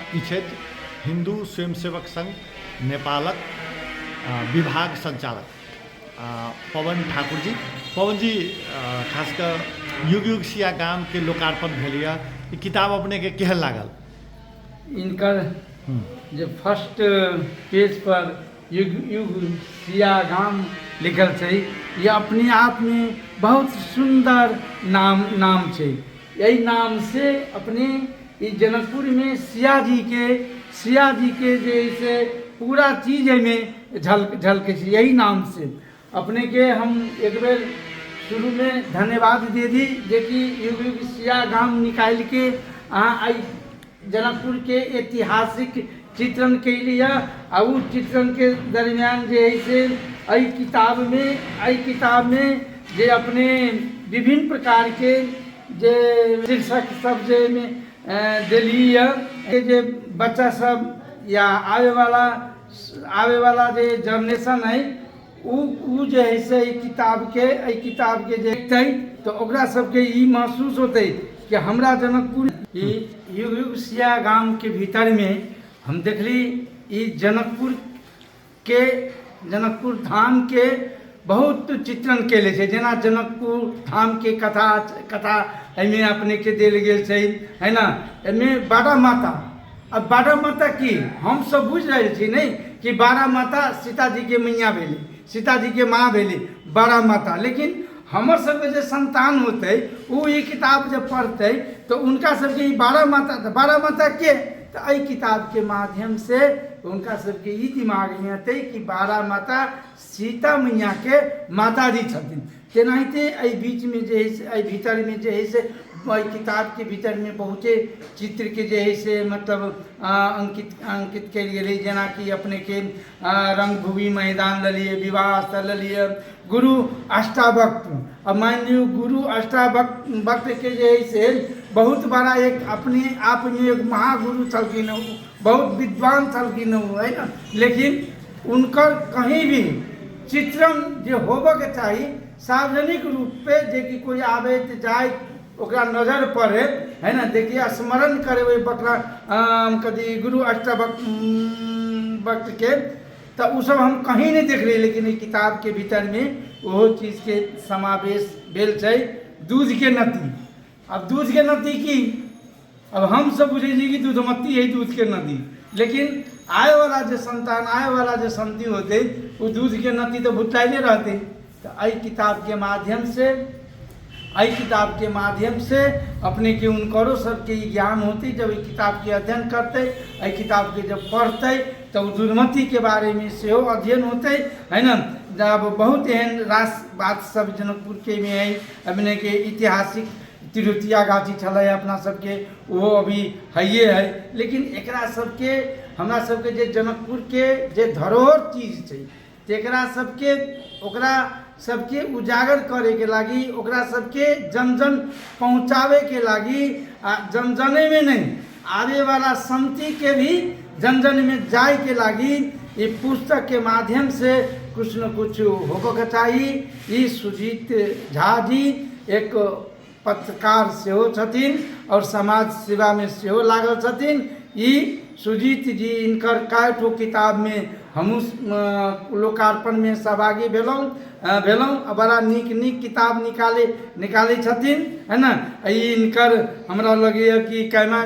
ई छथि हिन्दू स्वयंसेवक संघ नेपालक विभाग संचालक पवन ठाकुर जी। पवन जी, खास कर युग युग सिया गाम के लोकार्पण भेलिया, ई किताब अपने के केहन लागल? इनकर जो फर्स्ट पेज पर युग युग सिया गाम लिखल है, ये अपने आप में बहुत सुंदर नाम है। यही नाम से अपने इस जनकपुर में सिया जी के जैसे पूरा चीज में झलके यही नाम से अपने के हम एक बेर शुरू में धन्यवाद दे दी जे कि युग युग सिया गाम निकाल के आई जनकपुर के ऐतिहासिक चित्रण के लिए और उस चित्रण के दरमियान जे है से आई किताब में जे अपने विभिन्न प्रकार के जे शीर्षक सब जे में दिली जे बच्चा सब या आवे वाला जे जनरेशन है उ जे है से किताब के जे देखते तो ओकरा सबके ई महसूस होते कि हमरा जनकपुर युग युग सिया गाम के भीतर में हम देखली ई जनकपुर धाम के बहुत चित्रण केले छे। जेना जनकपुर धाम के कथा एमे अपने के देल गेल छै, है ना। एमे 12 माता, अब 12 माता की हम सब बुझ रहे छी नहीं कि 12 माता सीता जी के मैया भेली, सीता जी के माँ भेली 12 माता, लेकिन हमर सबके जे संतान होते वो ये किताब जब पढ़ते तो उनका सबके 12 माता के तो एहि किताब के माध्यम से उनका सबके ई दिमाग में आते कि 12 माता सीता मैया के माता जी छथिन। तेनाहिते एहि बीच में जे है एहि भीतर में जे है से किताब के भीतर में बहुते चित्र के जे है से मतलब अंकित कल गए, जेना कि अपने के रंगभूमि मैदान लिए, विवाह स्थल लिए, गुरु अष्टावक्र। अब मान लियो गुरु अष्टावक्र के जे है से बहुत बड़ा एक अपने आप में एक महागुरु छलखिन, बहुत विद्वान छलखिन, है ना। लेकिन उनकर कहीं भी चित्रण जो होबे के चाहिए सार्वजनिक रूप पे जे कि कोई आवे जाए ओकरा नजर पड़े, है ना। देखिए स्मरण करे वही बकरा कदी गुरु अष्टावक्र के तो उ सब हम कहीं नहीं देख रहे, लेकिन ये किताब के भीतर में वो चीज़ के समावेश भेल छै। दूध के नदी, अब दूध के नदी की अब हम सब बुझे कि दूधमती है दूध के नदी, लेकिन आए वाला जो संतान आए वाला जो संति होते वो दूध के नदी तो भुतलाइले रहते। तो आई किताब के माध्यम से अपने के उनकरो सबके ज्ञान होती। जब ये किताब के अध्ययन करते, ये किताब के जब पढ़ते तो दूधमती के बारे में से अध्ययन होते, है ना। जब बहुत एहन रास बात सब जनकपुर के में है, अपने के ऐतिहासिक तिरुतिया गाछी छलै अपना सबके वो अभी है, लेकिन एकरा सबके हमरा सबके जे जनकपुर के जे धरोहर चीज छै तेकरा सबके ओकरा सबके उजागर करे के लागी, ओकरा सबके जन पहुँचावे के लागी, जन में नहीं आवे वाला संति के भी जन में जाए के लागी ये पुस्तक के माध्यम से कुछ न कुछ होबे के चाहिए। ये सुजीत झा जी एक पत्रकार सेहो छथिन और समाज सेवा में सेहो लागल छथिन। ई सुजीत जी इनकर कएठो किताब में हमहूँ लोकार्पण में सहभागी भेलौं। बड़ा नीक किताब निकाले छथिन, है ना। इनकर हमरा लगे कि कैमा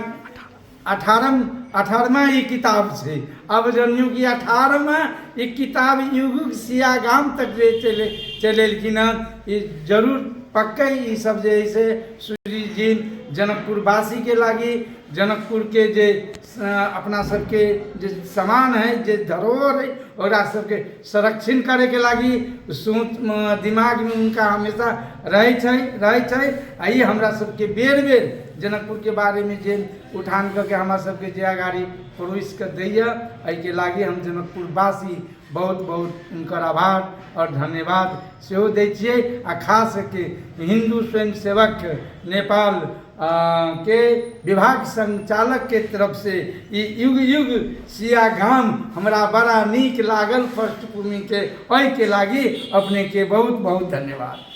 18वां ये किताब से अब जनियो कि 18वां ये किताब युग सिया गाम तक चलेलखिन। ये जरूर पक्का ये सब जैसे सूर्य जी जनकपुर वासी के लागी जनकपुर के जे अपना सबके जे सामान है जे धरोहर है और सबके संरक्षण करे के लागी सोच दिमाग में उनका हमेशा रहे छै। आई हमरा सबके बेर जनकपुर के बारे में जे उठान करके हमरा सबके जे आगाड़ी परोस कर दैया, एहि के लागी हम जनकपुर वासी बहुत उनकर आभार और धन्यवाद सेहो दै छियै। आ खास के हिंदू स्वयंसेवक नेपाल के विभाग संचालक के तरफ से युग युग सिया गाम हमरा बड़ा नीक लागल। पृष्ठभूमि के ओहि के लागी अपने के बहुत धन्यवाद।